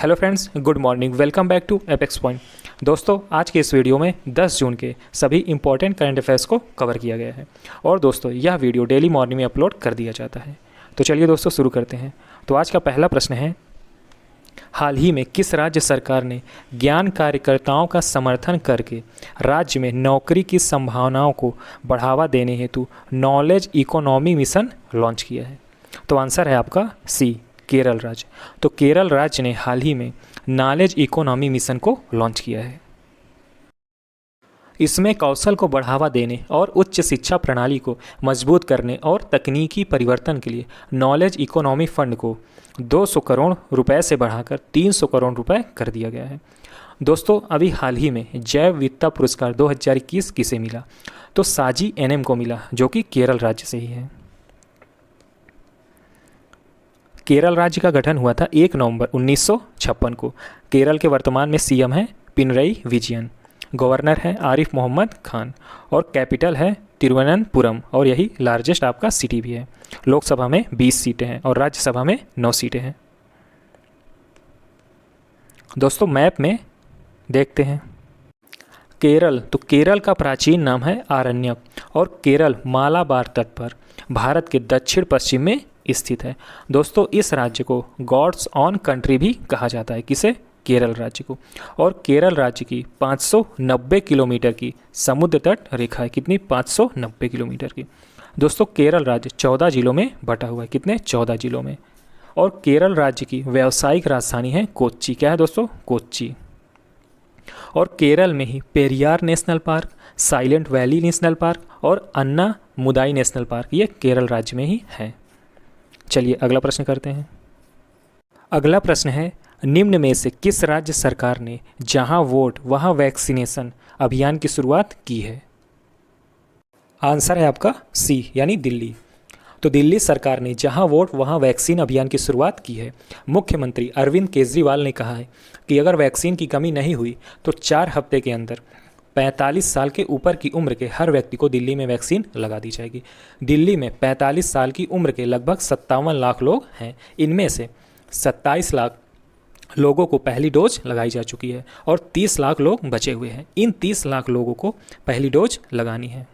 Hello friends, good morning. Welcome back to Apex Point. दोस्तों, आज के इस वीडियो में 10 जून के सभी इंपॉर्टेंट करंट अफेयर्स को कवर किया गया है और दोस्तों यह वीडियो डेली मॉर्निंग में अपलोड कर दिया जाता है। तो चलिए दोस्तों शुरू करते हैं। तो आज का पहला प्रश्न है, हाल ही में किस राज्य सरकार ने ज्ञान कार्यकर्ताओं का समर्थन करके राज्य में नौकरी की संभावनाओं को बढ़ावा देने हेतु नॉलेज इकोनॉमी मिशन लॉन्च किया है? तो आंसर है आपका सी, केरल राज्य। तो केरल राज्य ने हाल ही में नॉलेज इकोनॉमी मिशन को लॉन्च किया है। इसमें कौशल को बढ़ावा देने और उच्च शिक्षा प्रणाली को मजबूत करने और तकनीकी परिवर्तन के लिए नॉलेज इकोनॉमी फंड को 200 करोड़ रुपए से बढ़ाकर 300 करोड़ रुपए कर दिया गया है। दोस्तों, अभी हाल ही में जैव विविधता पुरस्कार 2021 किसे मिला? तो साजी एनएम को मिला, जो कि केरल राज्य से ही है। केरल राज्य का गठन हुआ था 1 नवंबर 1956 को। केरल के वर्तमान में सीएम हैं पिनरई विजयन, गवर्नर हैं आरिफ मोहम्मद खान और कैपिटल है तिरुवनंतपुरम और यही लार्जेस्ट आपका सिटी भी है। लोकसभा में 20 सीटें हैं और राज्यसभा में 9 सीटें हैं। दोस्तों, मैप में देखते हैं केरल। तो केरल का प्राचीन नाम है आरण्यक और केरल मालाबार तट पर भारत के दक्षिण पश्चिम में स्थित है। दोस्तों, इस राज्य को गॉड्स ऑन कंट्री भी कहा जाता है। किसे? केरल राज्य को। और केरल राज्य की 590 किलोमीटर की समुद्र तट रेखा है। कितनी? 590 किलोमीटर की। दोस्तों, केरल राज्य 14 जिलों में बटा हुआ है। कितने? 14 जिलों में। और केरल राज्य की व्यावसायिक राजधानी है कोच्चि। क्या है दोस्तों? कोच्चि। और केरल में ही Periyar national park, silent valley national park और अन्ना मुदाई नेशनल पार्क ये केरल राज्य में ही है। चलिए अगला प्रश्न करते हैं। अगला प्रश्न है, निम्न में से किस राज्य सरकार ने जहां वोट वहां वैक्सीनेशन अभियान की शुरुआत की है? आंसर है आपका सी, यानी दिल्ली। तो दिल्ली सरकार ने जहां वोट वहां वैक्सीन अभियान की शुरुआत की है। मुख्यमंत्री अरविंद केजरीवाल ने कहा है कि अगर वैक्सीन की कमी नहीं हुई तो 4 हफ्ते के अंदर 45 साल के ऊपर की उम्र के हर व्यक्ति को दिल्ली में वैक्सीन लगा दी जाएगी। दिल्ली में 45 साल की उम्र के लगभग 57 लाख लोग हैं। इनमें से 27 लाख लोगों को पहली डोज लगाई जा चुकी है और 30 लाख लोग बचे हुए हैं। इन 30 लाख लोगों को पहली डोज लगानी है।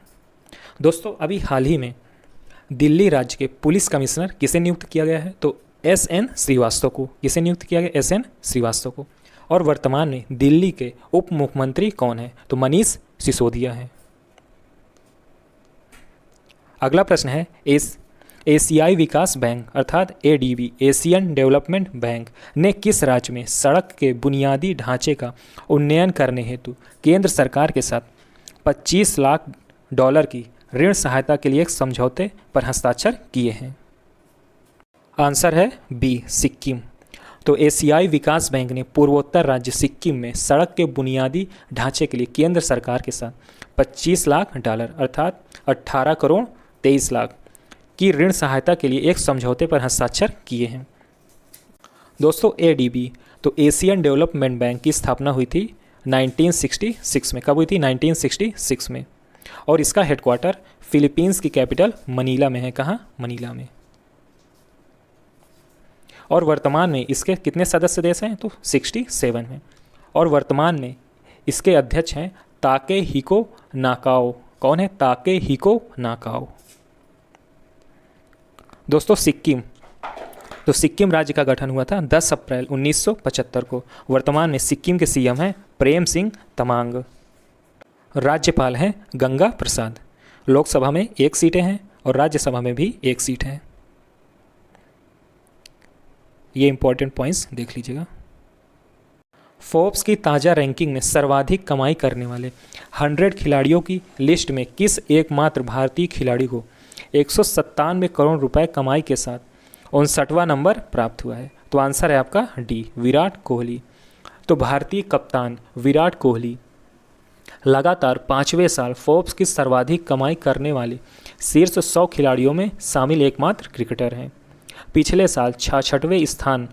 दोस्तों, अभी हाल ही में दिल्ली राज्य के पुलिस कमिश्नर किसे नियुक्त किया गया है? तो SN श्रीवास्तव को। किसे नियुक्त किया गया? SN श्रीवास्तव को। और वर्तमान में दिल्ली के उप मुख्यमंत्री कौन है? तो मनीष सिसोदिया है। अगला प्रश्न है, एशियाई विकास बैंक अर्थात ADB एशियन डेवलपमेंट बैंक ने किस राज्य में सड़क के बुनियादी ढांचे का उन्नयन करने हेतु केंद्र सरकार के साथ $25 लाख की ऋण सहायता के लिए एक समझौते पर हस्ताक्षर किए हैं? आंसर है बी, सिक्किम। तो एशियाई विकास बैंक ने पूर्वोत्तर राज्य सिक्किम में सड़क के बुनियादी ढांचे के लिए केंद्र सरकार के साथ $25 लाख अर्थात 18 करोड़ 23 लाख की ऋण सहायता के लिए एक समझौते पर हस्ताक्षर किए हैं। दोस्तों, ADB तो एशियन डेवलपमेंट बैंक की स्थापना हुई थी 1966 में। कब हुई थी? 1966 में। और इसका हेडक्वार्टर फिलीपींस की कैपिटल मनीला में है। कहाँ? मनीला में। और वर्तमान में इसके कितने सदस्य देश हैं? तो 67 हैं। और वर्तमान में इसके अध्यक्ष हैं ताकेहिको नाकाओ। कौन है? Takehiko Nakao. दोस्तों, सिक्किम तो सिक्किम राज्य का गठन हुआ था 10 अप्रैल 1975 को। वर्तमान में सिक्किम के सीएम हैं प्रेम सिंह तमांग। राज्यपाल हैं गंगा प्रसाद। लोकसभा में 1 सीटें हैं और राज्यसभा में भी 1 सीट है। ये इंपॉर्टेंट पॉइंट्स देख लीजिएगा। फोर्ब्स की ताज़ा रैंकिंग में सर्वाधिक कमाई करने वाले 100 खिलाड़ियों की लिस्ट में किस एकमात्र भारतीय खिलाड़ी को 197 करोड़ रुपए कमाई के साथ 59वां नंबर प्राप्त हुआ है? तो आंसर है आपका डी, विराट कोहली। तो भारतीय कप्तान विराट कोहली लगातार 5वें साल फोर्ब्स की सर्वाधिक कमाई करने वाले शीर्ष 100 खिलाड़ियों में शामिल एकमात्र क्रिकेटर हैं। पिछले साल 66वें स्थान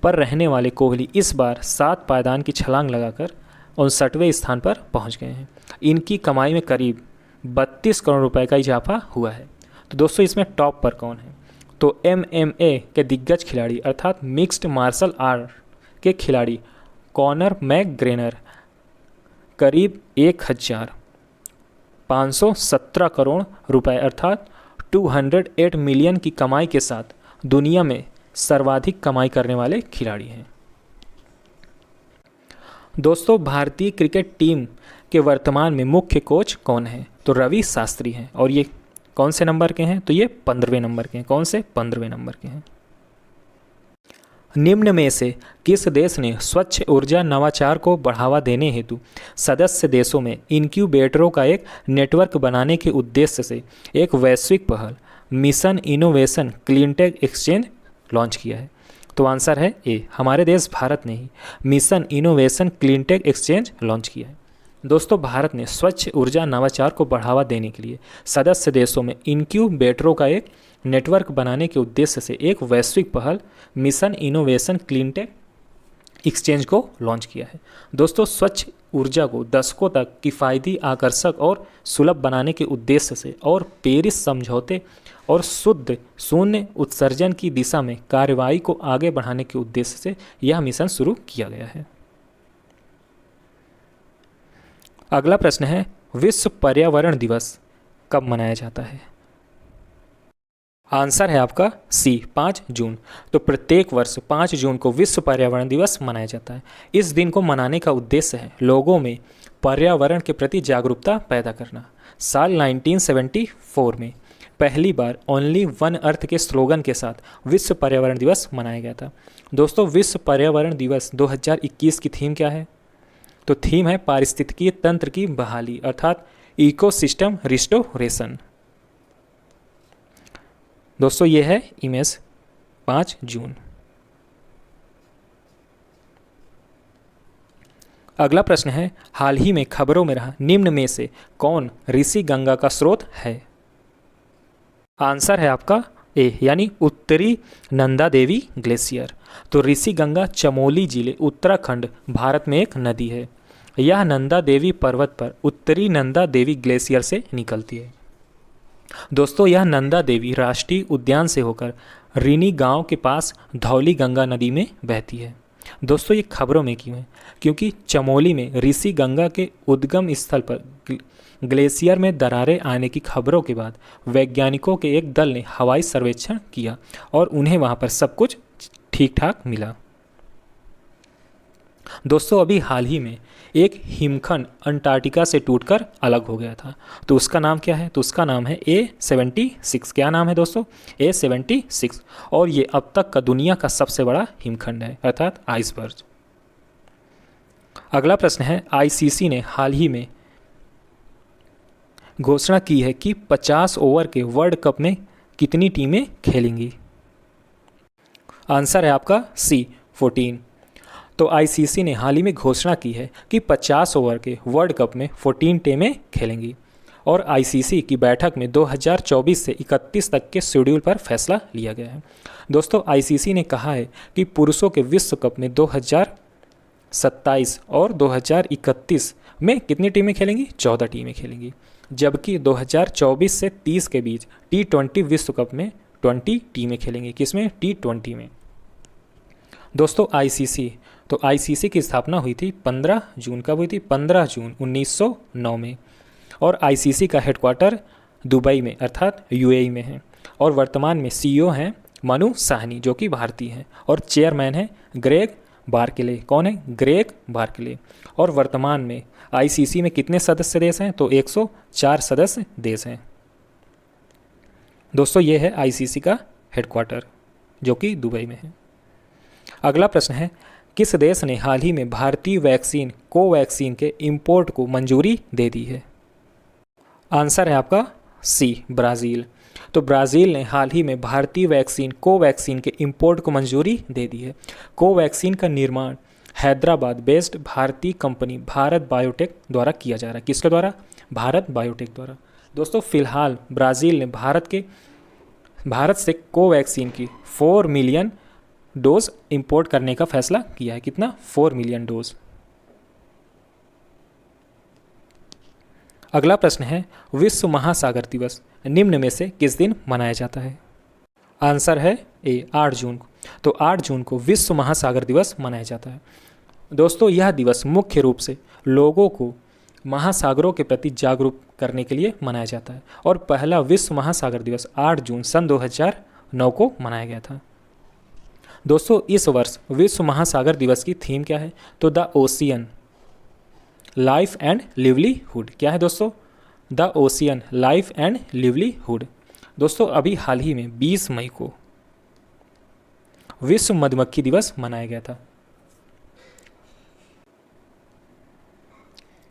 पर रहने वाले कोहली इस बार 7 पायदान की छलांग लगाकर 59वें स्थान पर पहुंच गए हैं। इनकी कमाई में करीब 32 करोड़ रुपए का इजाफा हुआ है। तो दोस्तों, इसमें टॉप पर कौन है? तो MMA के दिग्गज खिलाड़ी अर्थात मिक्स्ड मार्शल आर्ट के खिलाड़ी कॉनर मैकग्रेगर करीब 1,517 करोड़ रुपए अर्थात 208 मिलियन की कमाई के साथ दुनिया में सर्वाधिक कमाई करने वाले खिलाड़ी हैं। दोस्तों, भारतीय क्रिकेट टीम के वर्तमान में मुख्य कोच कौन है? तो रवि शास्त्री हैं। और ये कौन से नंबर के हैं? तो ये 15वें नंबर के हैं। कौन से? 15वें नंबर के हैं। निम्न में से किस देश ने स्वच्छ ऊर्जा नवाचार को बढ़ावा देने हेतु सदस्य देशों में इनक्यूबेटरों का एक नेटवर्क बनाने के उद्देश्य से एक वैश्विक पहल mission innovation cleantech exchange launch किया है? तो आंसर है ए, हमारे देश भारत ने ही mission innovation cleantech exchange launch किया है। दोस्तों, भारत ने स्वच्छ ऊर्जा नवाचार को बढ़ावा देने के लिए सदस्य देशों में इनक्यूबेटरों का एक नेटवर्क बनाने के उद्देश्य से एक वैश्विक पहल मिशन इनोवेशन क्लीनटेक एक्सचेंज को लॉन्च किया है। दोस्तों, स्वच्छ ऊर्जा को दशकों तक किफ़ायती, आकर्षक और सुलभ बनाने के उद्देश्य से और पेरिस समझौते और शुद्ध शून्य उत्सर्जन की दिशा में कार्रवाई को आगे बढ़ाने के उद्देश्य से यह मिशन शुरू किया गया है। अगला प्रश्न है, विश्व पर्यावरण दिवस कब मनाया जाता है? आंसर है आपका सी, 5 जून। तो प्रत्येक वर्ष 5 जून को विश्व पर्यावरण दिवस मनाया जाता है। इस दिन को मनाने का उद्देश्य है लोगों में पर्यावरण के प्रति जागरूकता पैदा करना। साल 1974 में पहली बार ओनली वन अर्थ के स्लोगन के साथ विश्व पर्यावरण दिवस मनाया गया था। दोस्तों, विश्व पर्यावरण दिवस 2021 की थीम क्या है? तो थीम है पारिस्थितिकीय तंत्र की बहाली अर्थात इकोसिस्टम रिस्टोरेशन। दोस्तों, ये है इमेज 5 जून। अगला प्रश्न है, हाल ही में खबरों में रहा निम्न में से कौन ऋषि गंगा का स्रोत है? आंसर है आपका ए, यानी उत्तरी नंदा देवी ग्लेशियर। तो ऋषि गंगा चमोली जिले उत्तराखंड भारत में एक नदी है। यह नंदा देवी पर्वत पर उत्तरी नंदा देवी ग्लेशियर से निकलती है। दोस्तों, यह नंदा देवी राष्ट्रीय उद्यान से होकर रीनी गांव के पास धौली गंगा नदी में बहती है। दोस्तों, ये खबरों में क्यों है? क्योंकि चमोली में ऋषि गंगा के उद्गम स्थल पर ग्लेशियर में दरारें आने की खबरों के बाद वैज्ञानिकों के एक दल ने हवाई सर्वेक्षण किया और उन्हें वहां पर सब कुछ ठीक ठाक मिला। दोस्तों, अभी हाल ही में एक हिमखंड अंटार्कटिका से टूटकर अलग हो गया था। तो उसका नाम क्या है? तो उसका नाम है A76। क्या नाम है दोस्तों? A76। और ये अब तक का दुनिया का सबसे बड़ा हिमखंड है अर्थात आइसबर्ग। अगला प्रश्न है, ICC ने हाल ही में घोषणा की है कि 50 ओवर के वर्ल्ड कप में कितनी टीमें खेलेंगी? आंसर है आपका सी, 14। तो ICC ने हाल ही में घोषणा की है कि 50 ओवर के वर्ल्ड कप में 14 टीमें खेलेंगी। और ICC की बैठक में 2024 से 31 तक के शेड्यूल पर फैसला लिया गया है। दोस्तों, ICC ने कहा है कि पुरुषों के विश्व कप में 2027 और 2031 में कितनी टीमें खेलेंगी? 14 टीमें खेलेंगी। जबकि 2024 से 30 के बीच T20 विश्व कप में 20 टीमें खेलेंगी। किसमें? T20 में। दोस्तों, ICC की स्थापना हुई थी 15 जून। कब हुई थी? 15 जून 1909 में। और ICC का हेडक्वार्टर दुबई में अर्थात UAE में है। और वर्तमान में CEO हैं मनु साहनी जो कि भारतीय हैं और चेयरमैन हैं ग्रेग बार्कले। कौन है? Greg Barclay. और वर्तमान में ICC में कितने सदस्य देश हैं? तो 104 सदस्य देश हैं। दोस्तों, ये है ICC का हेडक्वार्टर जो कि दुबई में है। अगला प्रश्न है, किस देश ने हाल ही में भारतीय वैक्सीन कोवैक्सीन के इंपोर्ट को मंजूरी दे दी है? आंसर है आपका सी, ब्राज़ील। तो ब्राज़ील ने हाल ही में भारतीय वैक्सीन कोवैक्सीन के इंपोर्ट को मंजूरी दे दी है। कोवैक्सीन का निर्माण हैदराबाद बेस्ड भारतीय कंपनी भारत बायोटेक द्वारा किया जा रहा है। किसके द्वारा? भारत बायोटेक द्वारा। दोस्तों, फिलहाल ब्राज़ील ने भारत से कोवैक्सीन की 4 मिलियन डोज इंपोर्ट करने का फैसला किया है। कितना? 4 मिलियन डोज। अगला प्रश्न है, विश्व महासागर दिवस निम्न में से किस दिन मनाया जाता है? आंसर है ए 8 जून को। तो 8 जून को विश्व महासागर दिवस मनाया जाता है। दोस्तों यह दिवस मुख्य रूप से लोगों को महासागरों के प्रति जागरूक करने के लिए मनाया जाता है और पहला विश्व महासागर दिवस 8 जून सन 2009 को मनाया गया था। दोस्तों इस वर्ष विश्व महासागर दिवस की थीम क्या है? तो the ocean life and livelihood. क्या है दोस्तों? The ocean life and livelihood. दोस्तों अभी हाल ही में 20 मई को विश्व मधुमक्खी दिवस मनाया गया था।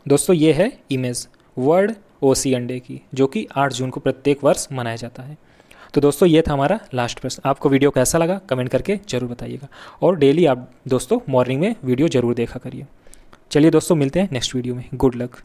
दोस्तों ये है इमेज वर्ल्ड ओशियन डे की, जो कि 8 जून को प्रत्येक वर्ष मनाया जाता है। तो दोस्तों ये था हमारा लास्ट प्रश्न। आपको वीडियो कैसा लगा कमेंट करके जरूर बताइएगा और डेली आप दोस्तों मॉर्निंग में वीडियो जरूर देखा करिए। चलिए दोस्तों मिलते हैं नेक्स्ट वीडियो में। Good luck.